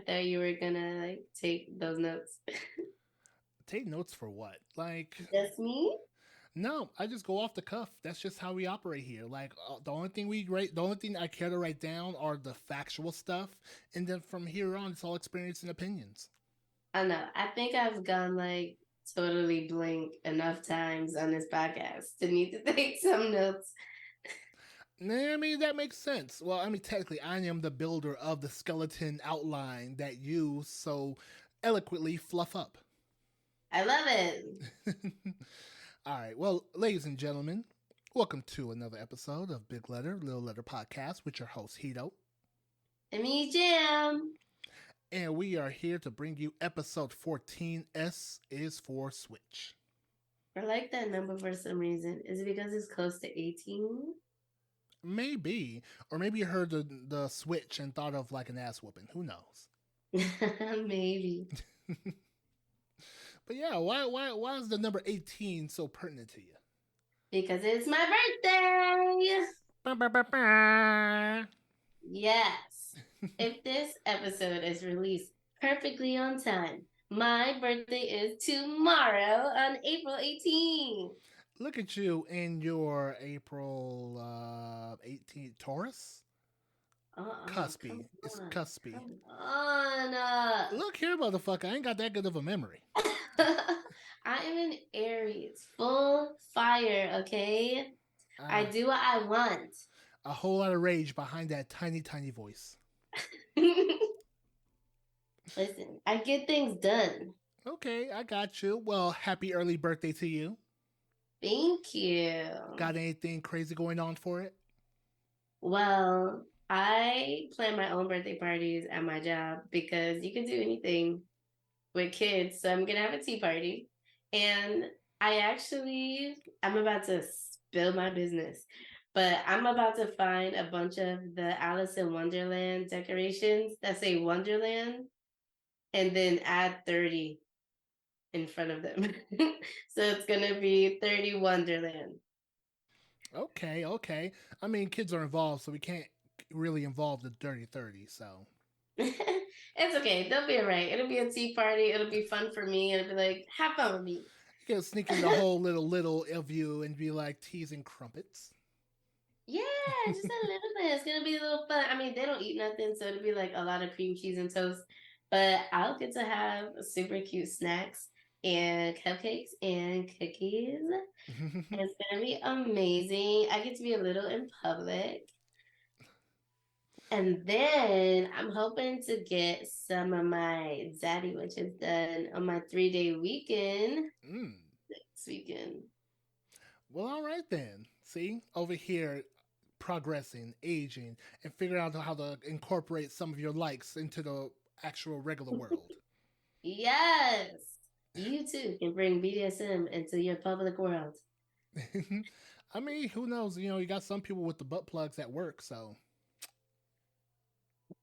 thought you were gonna like take those notes. Take notes for what? Like, Just me? no, I just go off the cuff. That's just how we operate here. Like, the only thing I care to write down are the factual stuff, and then from here on, it's all experience and opinions. I know. I think I've gone like totally blank enough times on this podcast to need to take some notes. Nah, I mean, that makes sense. Well, I mean, technically, I am the builder of the skeleton outline that you so eloquently fluff up. I love it. All right. Well, ladies and gentlemen, welcome to another episode of Big Letter, Little Letter Podcast with your host, Hedo. I mean, Jam. And we are here to bring you episode 14. S is for Switch. I like that number for some reason. Is it because it's close to 18? Maybe. Or maybe you heard the Switch and thought of like an ass whooping. Who knows? Maybe. But yeah, why is the number 18 so pertinent to you? Because it's my birthday. Ba, ba, ba, ba. Yes. If this episode is released perfectly on time, my birthday is tomorrow on April 18th. Look at you in your April 18th Taurus. Cuspy. Come It's on. cuspy. Come on. Look here, motherfucker. I ain't got that good of a memory. I am an Aries, full fire, okay? I do what I want. A whole lot of rage behind that tiny, tiny voice. Listen, I get things done. Okay, I got you. Well, happy early birthday to you. Thank you. Got anything crazy going on for it? Well, I plan my own birthday parties at my job because you can do anything with kids. So I'm going to have a tea party. And I'm about to spill my business, but I'm about to find a bunch of the Alice in Wonderland decorations that say Wonderland and then add 30 in front of them. So it's going to be 30 Wonderland. Okay, okay. I mean, kids are involved, so we can't really involve the dirty 30, so. It's okay. They'll be all right. It'll be a tea party. It'll be fun for me. It'll be like, have fun with me. You can sneak in the whole little of you and be like teasing crumpets. Yeah, just a little bit. It's gonna be a little fun. I mean, they don't eat nothing, so it'll be like a lot of cream cheese and toast. But I'll get to have super cute snacks and cupcakes and cookies. And it's gonna be amazing. I get to be a little in public. And then I'm hoping to get some of my zaddy witches done on my 3-day weekend next weekend. Well, all right then. See, over here, progressing, aging, and figuring out how to incorporate some of your likes into the actual regular world. Yes, you too can bring BDSM into your public world. I mean, who knows? You know, you got some people with the butt plugs at work, so.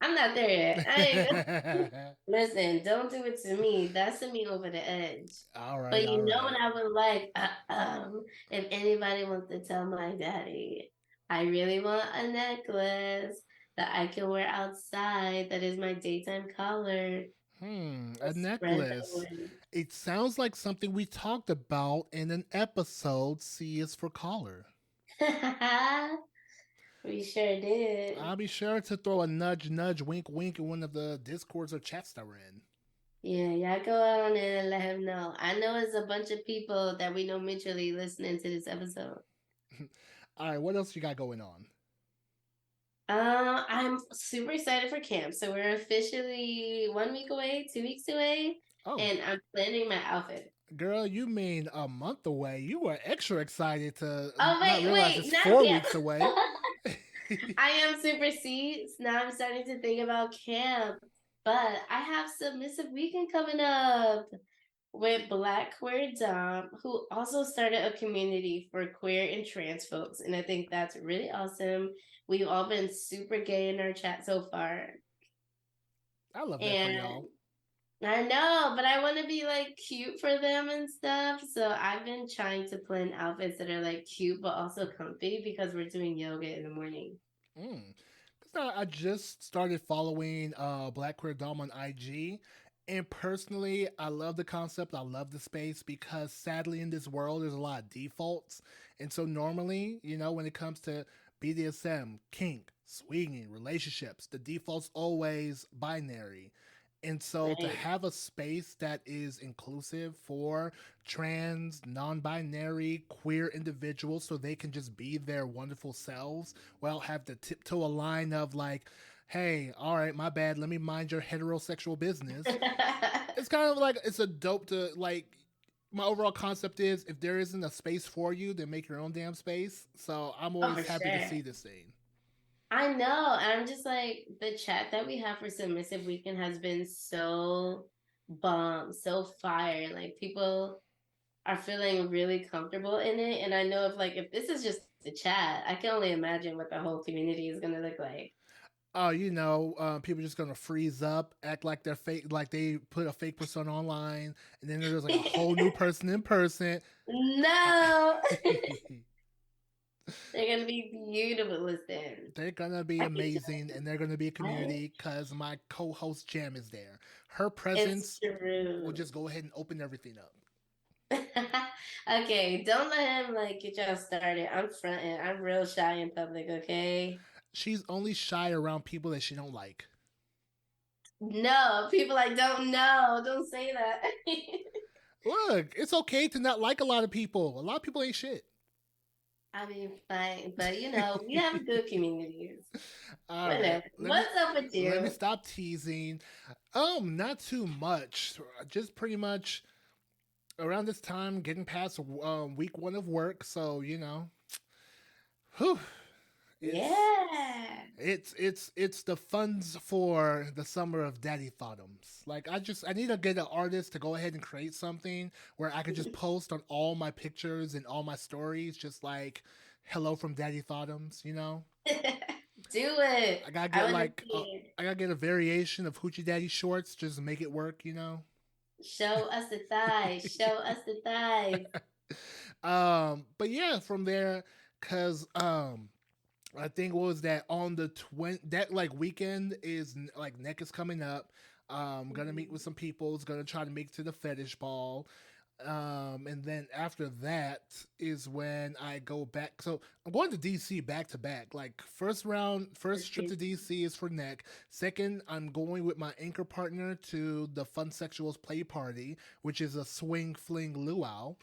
I'm not there yet. Listen, don't do it to me. That's to me over the edge. All right, But all you know right. what I would like? If anybody wants to tell my daddy, I really want a necklace that I can wear outside. That is my daytime collar. A Spread necklace. It sounds like something we talked about in an episode. C is for collar. that. We sure did. I'll be sure to throw a nudge, nudge, wink, wink in one of the discords or chats that we're in. Yeah, y'all go on in and let him know. I know it's a bunch of people that we know mutually listening to this episode. All right, what else you got going on? I'm super excited for camp. So we're officially 1 week away, 2 weeks away, Oh, and I'm planning my outfit. girl, you mean a month away? You were extra excited to Oh not realize wait, it's not 4 weeks yet. away. I am super seats. Now I'm starting to think about camp, but I have submissive weekend coming up with Black Queer Dom, who also started a community for queer and trans folks. And I think that's really awesome. We've all been super gay in our chat so far. I love that for And y'all. I know, but I want to be like cute for them and stuff. So I've been trying to plan outfits that are like cute but also comfy because we're doing yoga in the morning. Because I just started following Black Queer Dom on IG. And personally, I love the concept. I love the space because sadly in this world, there's a lot of defaults. And so normally, when it comes to BDSM, kink, swinging, relationships, the default's always binary. And so to Right. have a space that is inclusive for trans, non binary, queer individuals so they can just be their wonderful selves, well, have to tiptoe a line of like, hey, all right, my bad, let me mind your heterosexual business. It's kind of like it's a dope to like. My overall concept is if there isn't a space for you, then make your own damn space. So I'm Oh, always for happy to sure. see this thing. I know. And I'm just like, the chat that we have for Submissive Weekend has been so bomb, so fire. Like, people are feeling really comfortable in it. And I know if this is just the chat, I can only imagine what the whole community is going to look like. Oh, people just gonna freeze up, act like they're fake, like they put a fake persona online, and then there's like a whole new person in person. No, they're going to be beautiful. Listen, They're gonna be I keep amazing, and they're gonna be a telling you, community because my co-host Jam is there. Her it's presence will true. just go ahead and open everything up. Okay, don't let him like get y'all started. I'm fronting. I'm real shy in public, okay? She's only shy around people that she don't like. No, people like don't know. Don't say that. Look, it's okay to not like a lot of people. A lot of people ain't shit. I mean, fine, but we have good communities. All right, Whatever. What's up with let me you? stop teasing. Not too much. Just pretty much around this time, getting past week one of work. So whew, it's Yeah. it's the funds for the summer of daddy bottoms. Like I need to get an artist to go ahead and create something where I could just post on all my pictures and all my stories, just like hello from daddy bottoms. Do it. I gotta I get want to like see I gotta get a variation of hoochie daddy shorts just to make it work. it. Show us the thighs. Show us the thighs. But yeah, from there, cause I think what was that on the that like weekend is like neck is coming up. Gonna meet with some people. Is gonna try to make it to the fetish ball. And then after that is when I go back. So I'm going to DC back to back. Like first trip to DC is for neck. Second, I'm going with my anchor partner to the Fun Sexuals Play Party, which is a swing fling luau.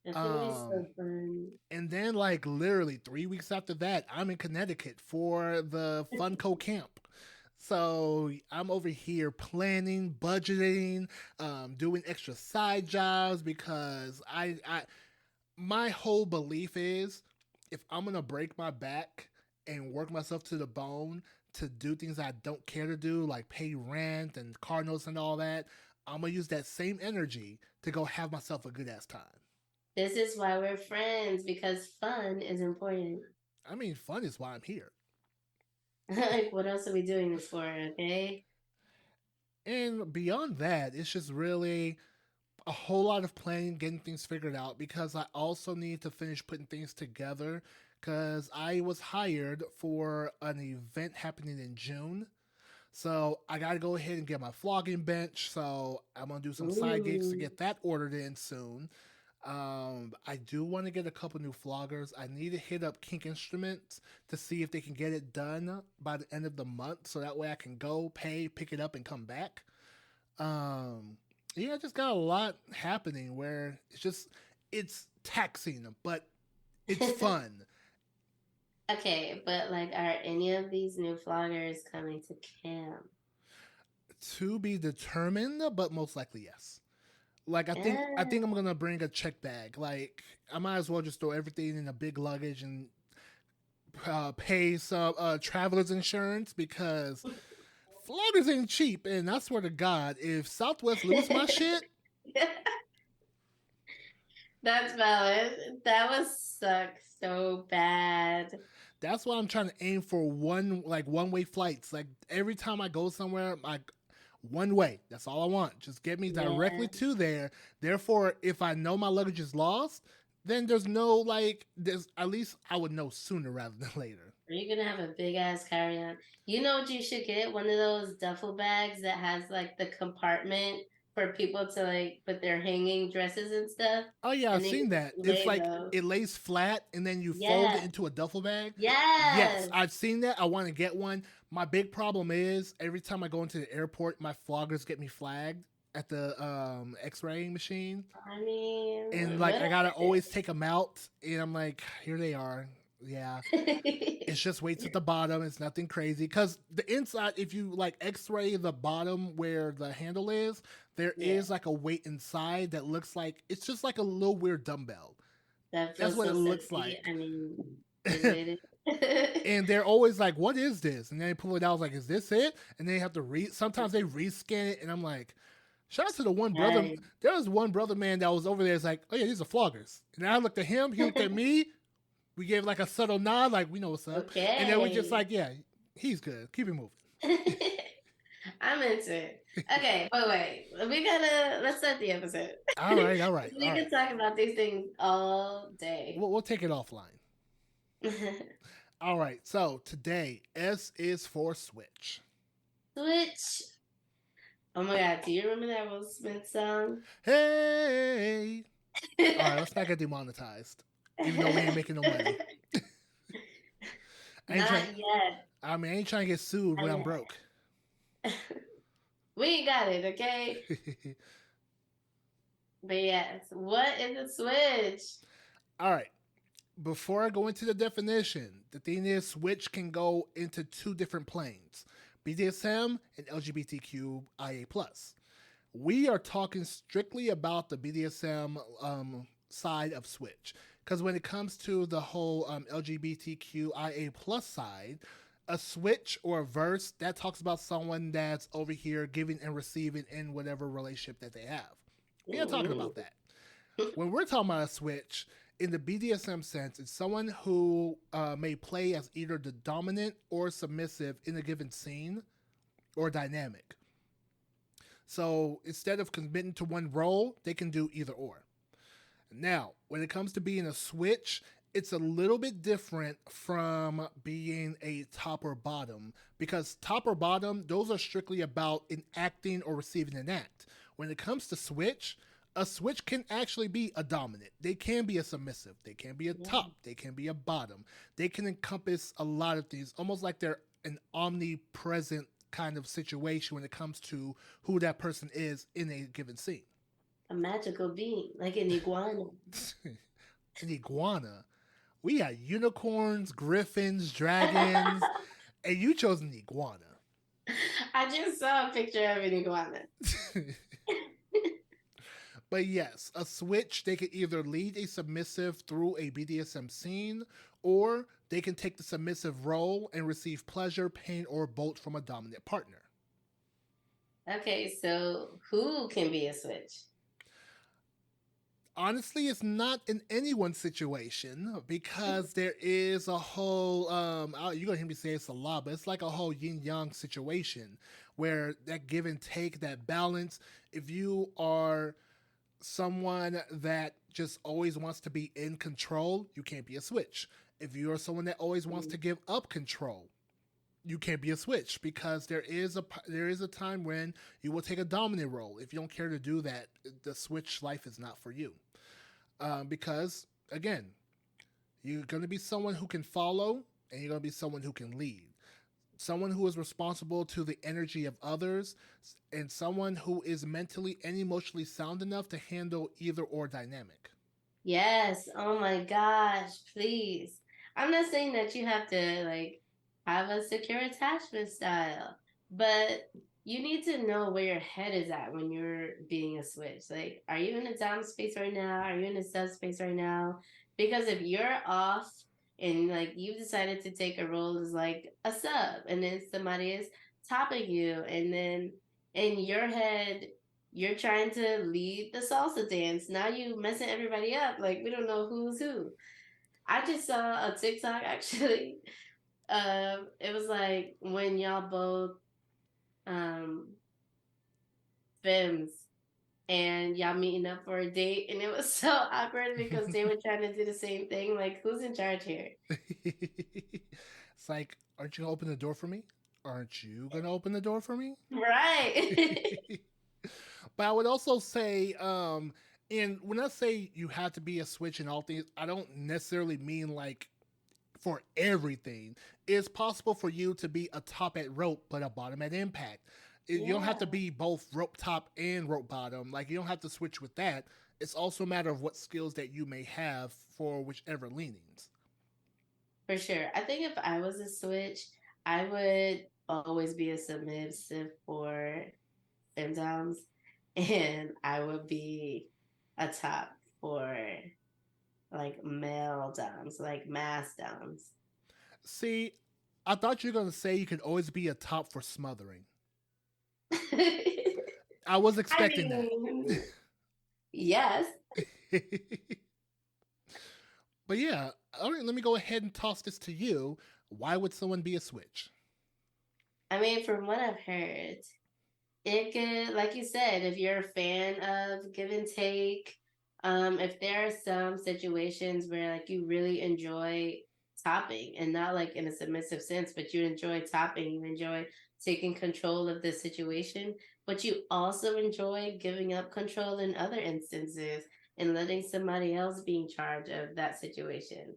That's gonna be Um, so fun. and then like literally 3 weeks after that, I'm in Connecticut for the Funco camp. So I'm over here planning, budgeting, doing extra side jobs because I my whole belief is if I'm gonna break my back and work myself to the bone to do things I don't care to do, like pay rent and car notes and all that, I'm gonna use that same energy to go have myself a good ass time. This is why we're friends because fun is important. I mean, fun is why I'm here. Like, what else are we doing this for? Okay. And beyond that, it's just really a whole lot of planning, getting things figured out because I also need to finish putting things together because I was hired for an event happening in June. So I got to go ahead and get my flogging bench. So I'm going to do some side gigs to Ooh. get that ordered in soon. I do want to get a couple new floggers. I need to hit up Kink Instruments to see if they can get it done by the end of the month, so that way I can go pay, pick it up, and come back. Um, yeah, I just got a lot happening where it's taxing, but it's fun. Okay, but like, are any of these new vloggers coming to camp? To be determined, but most likely yes. Like I think I'm Ah. gonna bring a check bag. Like I might as well just throw everything in a big luggage and pay some traveler's insurance because floggers ain't cheap. And I swear to God, if Southwest lose my shit, That's valid. That was suck so bad. that's why I'm trying to aim for one way flights. Like every time I go somewhere, like one way. That's all I want. Just get me directly Yeah. to there. Therefore, if I know my luggage is lost, then there's no like there's at least I would know sooner rather than later. Are you gonna have a big ass carry on? You know what you should get? One of those duffel bags that has like the compartment for people to like put their hanging dresses and stuff, Oh yeah, I've and they seen can that. It's lay like those. it lays flat and then you fold it Yes, into a duffel bag. Yes, yes. I've seen that. I want to get one. My big problem is every time I go into the airport, my floggers get me flagged at the X-ray machine, I mean, and like I whatever. gotta always take them out, and I'm like, here they are. Yeah, it's just weights at the bottom. It's nothing crazy because the inside, if you like X-ray the bottom where the handle is, there Yeah, is like a weight inside that looks like it's just like a little weird dumbbell. that That's feels what so it looks sexy. like. I mean, is it? And they're always like, "What is this?" And then they pull it out. I was like, "Is this it?" And they have to Sometimes they rescan it, and I'm like, "Shout out to the one brother." Nice. There was one brother man that was over there. It's like, "Oh yeah, these are floggers." And I looked at him. He looked at me. We gave like a subtle nod, like we know what's up. And then we just Okay. like, "Yeah, he's good. Keep it moving." I'm into it. Okay, but wait, let's start the episode. All right, all right, We all right. can talk about these things all day. We'll take it offline. All right. So today, S is for Switch. Switch. Oh my God, do you remember that Will Smith song? Hey. All right, let's not get demonetized, even though we ain't making no money. I ain't trying. Not yet. I ain't trying to get sued when Not I'm broke. yet. We got it, okay? But yes, what is a switch? All right. Before I go into the definition, the thing is, Switch can go into two different planes: BDSM and LGBTQIA+. We are talking strictly about the BDSM side of Switch. Because when it comes to the whole LGBTQIA+ side, a switch or a verse that talks about someone that's over here giving and receiving in whatever relationship that they have. We are talking Mm. about that. When we're talking about a switch, in the BDSM sense, it's someone who may play as either the dominant or submissive in a given scene or dynamic. So instead of committing to one role, they can do either or. Now, when it comes to being a switch, it's a little bit different from being a top or bottom because top or bottom, those are strictly about enacting or receiving an act. When it comes to switch, a switch can actually be a dominant. They can be a submissive. They can be a Yeah. top. They can be a bottom. They can encompass a lot of things, almost like they're an omnipresent kind of situation when it comes to who that person is in a given scene. A magical being, like an iguana. An iguana. We got unicorns, griffins, dragons, and you chose an iguana. I just saw a picture of an iguana. But yes, a switch, they can either lead a submissive through a BDSM scene, or they can take the submissive role and receive pleasure, pain, or both from a dominant partner. Okay, so who can be a switch? Honestly, it's not in anyone's situation because there is a whole you're gonna hear me say it's a lot, but it's like a whole yin yang situation where that give and take, that balance. If you are someone that just always wants to be in control, you can't be a switch. If you are someone that always wants to give up control, you can't be a switch because there is a time when you will take a dominant role. If you don't care to do that, the switch life is not for you. Because again, you're going to be someone who can follow, and you're going to be someone who can lead. Someone who is responsible to the energy of others, and someone who is mentally and emotionally sound enough to handle either or dynamic. Yes. Oh my gosh, please. I'm not saying that you have to like have a secure attachment style, but you need to know where your head is at when you're being a switch. Like, are you in a dom space right now? Are you in a sub space right now? Because if you're off and like you've decided to take a role as like a sub and then somebody is topping you and then in your head you're trying to lead the salsa dance. Now you messing everybody up. Like we don't know who's who. I just saw a TikTok actually. It was like when y'all both um femmes and y'all meeting up for a date, and it was so awkward because they were trying to do the same thing. Like who's in charge here? It's like, aren't you gonna open the door for me? Aren't you gonna open the door for me? Right. But I would also say, and when I say you have to be a switch in all things, I don't necessarily mean like for everything. It's possible for you to be a top at rope, but a bottom at impact. You don't have to Yeah, be both rope top and rope bottom. Like, you don't have to switch with that. It's also a matter of what skills that you may have for whichever leanings. for sure. I think if I was a switch, I would always be a submissive for femdoms, and I would be a top for like male doms, like mass doms. See, I thought you were going to say you could always be a top for smothering. I was I expecting that. mean, yes. But yeah, all right, let me go ahead and toss this to you. Why would someone be a switch? I mean, from what I've heard, it could, like you said, if you're a fan of give and take, if there are some situations where like you really enjoy topping and not like in a submissive sense, but you enjoy topping, you enjoy taking control of the situation, but you also enjoy giving up control in other instances and letting somebody else be in charge of that situation.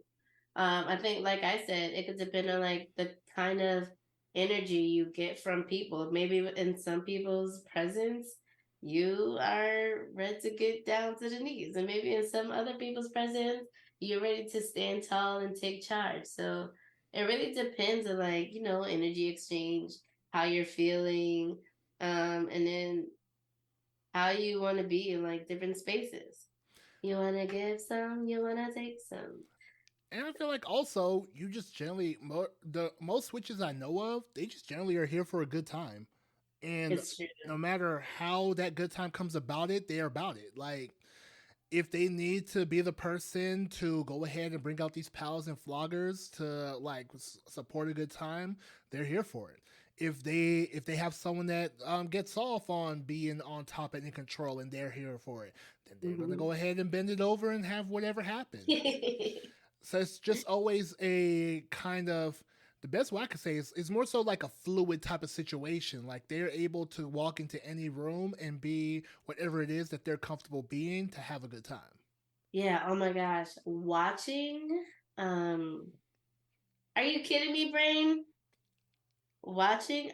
I think, like I said, it could depend on like the kind of energy you get from people. Maybe in some people's presence, you are ready to get down to the knees, and maybe in some other people's presence, you're ready to stand tall and take charge. So it really depends on like energy exchange, how you're feeling, and then how you want to be in like different spaces. You want to give some, you want to take some. And I feel like also you just generally the most switches I know of, they just generally are here for a good time, and It's true. no matter how that good time comes about it, they are about it. Like, if they need to be the person to go ahead and bring out these pals and floggers to like support a good time, they're here for it. If they have someone that gets off on being on top and in control and they're here for it, then they're gonna Mhm. go ahead and bend it over and have whatever happen. So it's just always a kind of, the best way I could say is more so like a fluid type of situation. Like, they're able to walk into any room and be whatever it is that they're comfortable being to have a good time. Yeah, oh my gosh. Watching, um, are you kidding me, brain? Watching,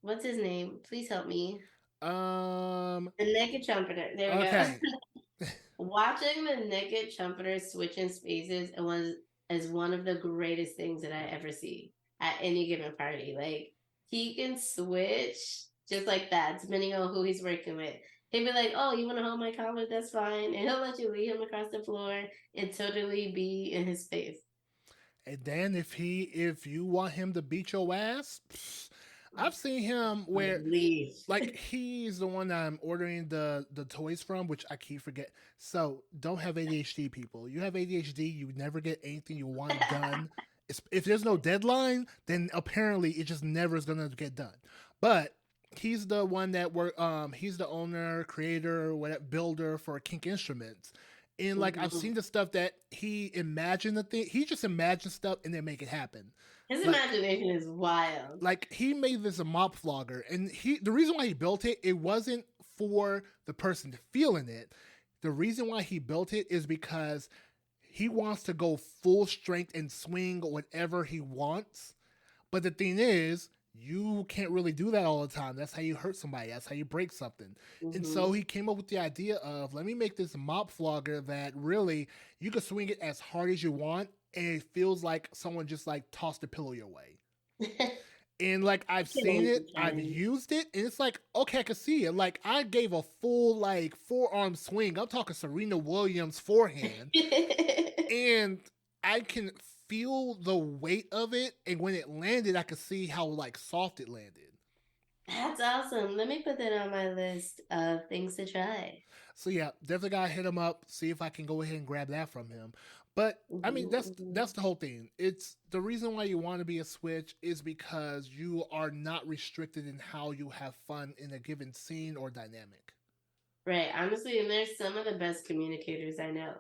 what's his name? Please help me. Um. The naked trumpeter. There we go. Okay. Watching the naked trumpeter switch in spaces is one of the greatest things that I ever see at any given party. Like, he can switch just like that, depending on who he's working with. He'd be like, "Oh, you want to hold my collar? That's fine," and he'll let you lead him across the floor and totally be in his face. And then if you want him to beat your ass, I've seen him where, Leave. like, he's the one that I'm ordering the toys from, which I keep forget. So don't have ADHD, people. You have ADHD, you never get anything you want done. If there's no deadline, then apparently it just never is gonna get done. But he's the one that work. He's the owner, creator, whatever, builder for Kink Instruments. And like, I've Mhm. seen the stuff that he imagined the thing. He just imagined stuff and then make it happen. His Like, imagination is wild. he made this a mop flogger, and the reason why he built it, it wasn't for the person feeling it. The reason why he built it is because he wants to go full strength and swing whatever he wants. But the thing is, you can't really do that all the time. That's how you hurt somebody. That's how you break something. And so Hmm. he came up with the idea of, let me make this mop flogger that really you can swing it as hard as you want, and it feels like someone just like tossed a pillow your way. And like, I've seen Killing the it, I've time. used it, and it's like, okay, I can see it. Like, I gave a full like forearm swing. I'm talking Serena Williams forehand, and I can feel the weight of it. And when it landed, I could see how like soft it landed. That's awesome. Let me put that on my list of things to try. So yeah, definitely gotta hit him up, see if I can go ahead and grab that from him. But I mean, Mhm, that's the whole thing. It's the reason why you want to be a switch is because you are not restricted in how you have fun in a given scene or dynamic. right. Honestly, and they're some of the best communicators I know.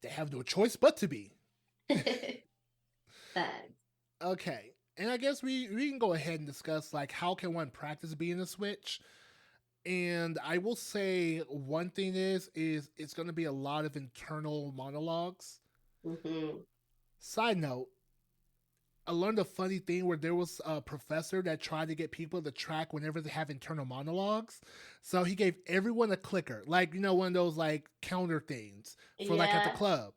They have no choice but to be. Facts. Okay. And I guess we can go ahead and discuss like how can one practice being a switch. And I will say one thing is it's going to be a lot of internal monologues. Hmm. Side note, I learned a funny thing where there was a professor that tried to get people to track whenever they have internal monologues. So he gave everyone a clicker, like one of those like counter things for like at the Yeah, club.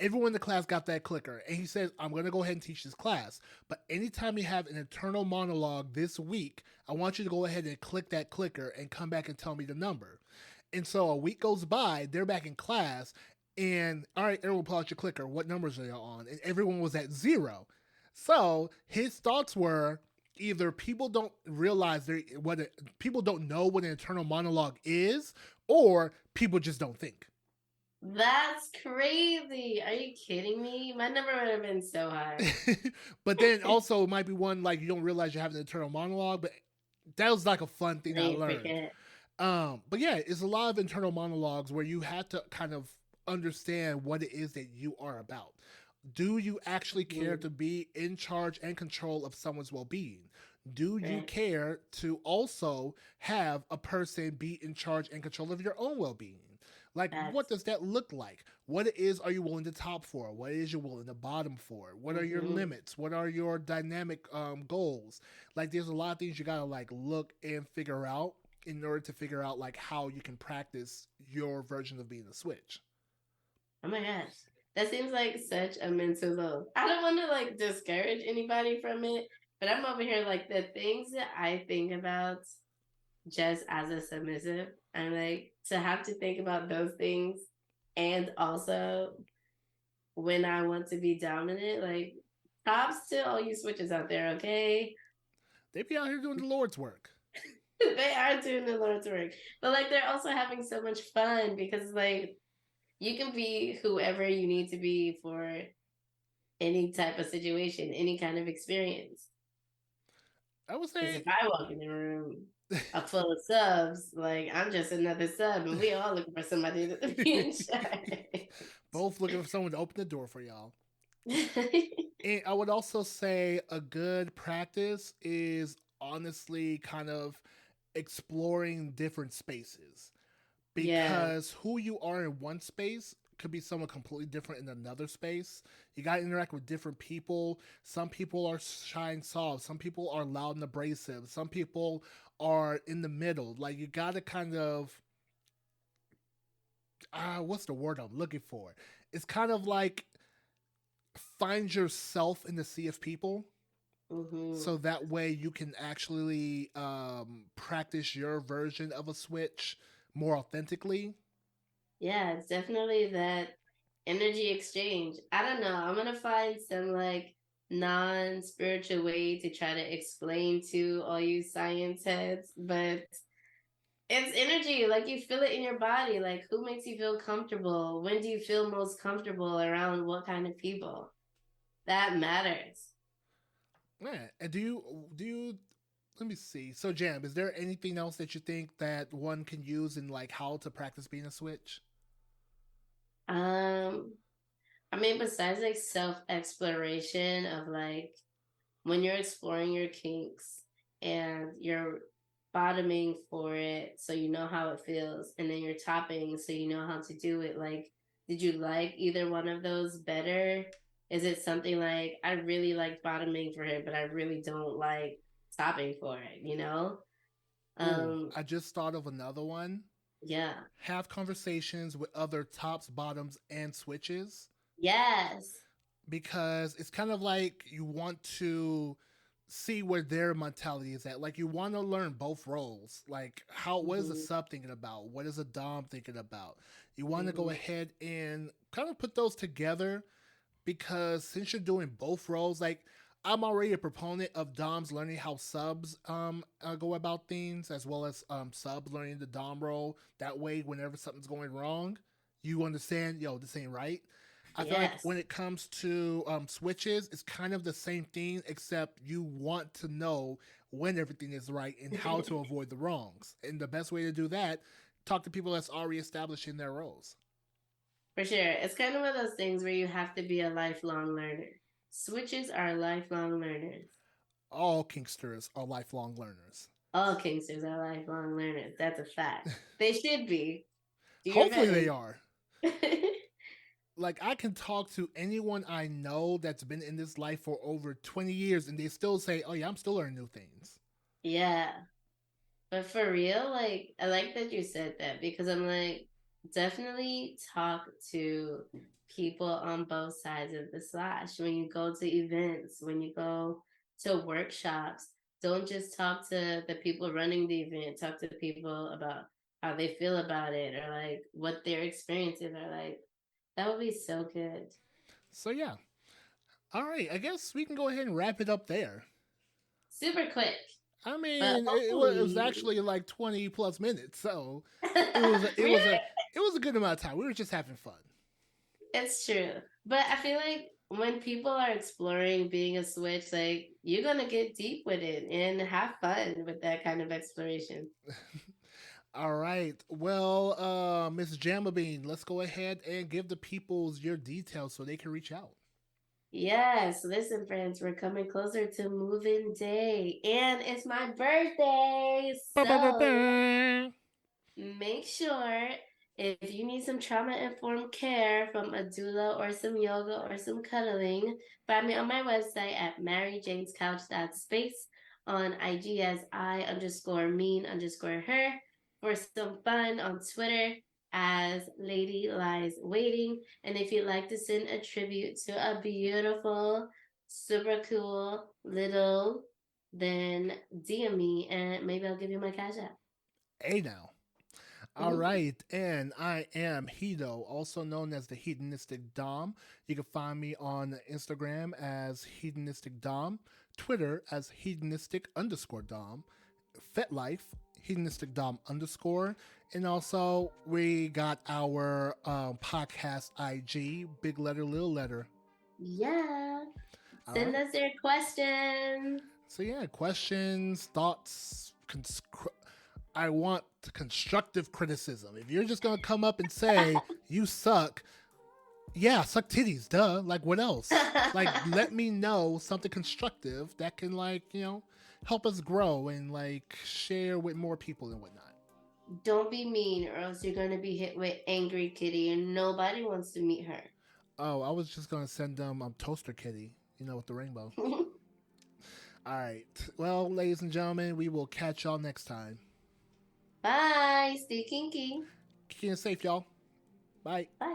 Everyone in the class got that clicker, and he says, "I'm going to go ahead and teach this class. But anytime you have an internal monologue this week, I want you to go ahead and click that clicker and come back and tell me the number." And so a week goes by, they're back in class, and all right, everyone pull out your clicker. What numbers are you on? And everyone was at 0. So his thoughts were either people don't realize people don't know what an internal monologue is, or people just don't think. that's crazy. Are you kidding me? My number would have been so high. But then also it might be one like you don't realize you have an internal monologue, but that was like a fun thing I They learned. forget. But yeah, it's a lot of internal monologues where you have to kind of understand what it is that you are about. Do you actually care Mhm. to be in charge and control of someone's well being? Do you Right. care to also have a person be in charge and control of your own well being? Like, what That's. does that look like? What it is are you willing to top for? What is you willing to bottom for? What are your Hmm. limits? What are your dynamic goals? Like, there's a lot of things you gotta like look and figure out in order to figure out like how you can practice your version of being a switch. Oh my gosh. That seems like such a mental load. I don't want to like discourage anybody from it, but I'm over here like the things that I think about just as a submissive. And like to have to think about those things and also when I want to be dominant, like props to all you switches out there, okay? They be out here doing the Lord's work. They are doing the Lord's work. But like they're also having so much fun because like you can be whoever you need to be for any type of situation, any kind of experience. I would Because say if I walk in the room full of subs, like I'm just another sub, and we all looking for somebody to be in charge. both looking for someone to open the door for y'all. And I would also say a good practice is honestly kind of exploring different spaces Yeah, because who you are in one space could be someone completely different in another space. You got to interact with different people. Some people are shy and soft. Some people are loud and abrasive. Some people are in the middle. Like you got to kind of what's the word I'm looking for? It's kind of like find yourself in the sea of people hmm, so that way you can actually practice your version of a switch more authentically. yeah, it's definitely that energy exchange. I don't know. I'm gonna find some like non-spiritual way to try to explain to all you science heads, but it's energy. Like you feel it in your body. Like who makes you feel comfortable? When do you feel most comfortable around what kind of people? That matters. Yeah. And do you let me see. So Jam, is there anything else that you think that one can use in like how to practice being a switch? Um, I mean, besides like self exploration of like when you're exploring your kinks and you're bottoming for it so you know how it feels, and then you're topping so you know how to do it. Like, did you like either one of those better? Is it something like I really like bottoming for it, but I really don't like topping for it, you know? Ooh, Um, I just thought of another one. yeah. Have conversations with other tops, bottoms, and switches Yes. because it's kind of like you want to see where their mentality is at. Like you want to learn both roles. Like how what is a Hmm. sub thinking about? What is a dom thinking about? You want to go Hmm. ahead and kind of put those together because since you're doing both roles, like I'm already a proponent of DOMs learning how subs go about things as well as subs learning the DOM role. That way, whenever something's going wrong, you understand, yo, this ain't right. I feel like Yes. when it comes to switches, it's kind of the same thing, except you want to know when everything is right and how to avoid the wrongs. And the best way to do that, talk to people that's already established in their roles. For sure. It's kind of one of those things where you have to be a lifelong learner. Switches are lifelong learners. All kinksters are lifelong learners. All kinksters are lifelong learners. That's a fact. They should be. Do your Hopefully they vetting. are. Like, I can talk to anyone I know that's been in this life for over 20 years and they still say, oh yeah, I'm still learning new things. Yeah. But for real, like, I like that you said that because I'm like, definitely talk to people on both sides of the slash. When you go to events, when you go to workshops, don't just talk to the people running the event, talk to people about how they feel about it or like what their experiences are like. That would be so good. So yeah. All right, I guess we can go ahead and wrap it up there. Super quick, I but mean, it was hopefully, actually like 20 plus minutes, so it was really? a good amount of time. We were just having fun. It's true. But I feel like when people are exploring being a switch, like you're gonna get deep with it and have fun with that kind of exploration. All right. Well, Miss Jamma Bean, let's go ahead and give the peoples your details so they can reach out. Yes, listen, friends, we're coming closer to moving day, and it's my birthday. So make sure if you need some trauma informed care from a doula or some yoga or some cuddling, find me on my website at maryjanescouch.space, on IG as I_mean_her, for some fun on Twitter as Lady Lies Waiting. And if you'd like to send a tribute to a beautiful, super cool little, then DM me and maybe I'll give you my cash app. Hey now. All right, and I am Hedo, also known as the Hedonistic Dom. You can find me on Instagram as Hedonistic Dom, Twitter as Hedonistic_Dom, Fetlife, Hedonistic Dom underscore, and also we got our podcast IG, big letter, little letter. Yeah. All Send right. us your questions. So yeah, questions, thoughts. I want constructive criticism. If you're just gonna come up and say you suck, yeah, suck titties, duh. Like what else? Like let me know something constructive that can help us grow and like share with more people and whatnot. Don't be mean, or else you're going to be hit with Angry Kitty, and nobody wants to meet her. Oh, I was just gonna send them Toaster Kitty, with the rainbow. All right. Well, ladies and gentlemen, we will catch y'all next time. Bye. Stay kinky. Keep it safe, y'all. Bye. Bye.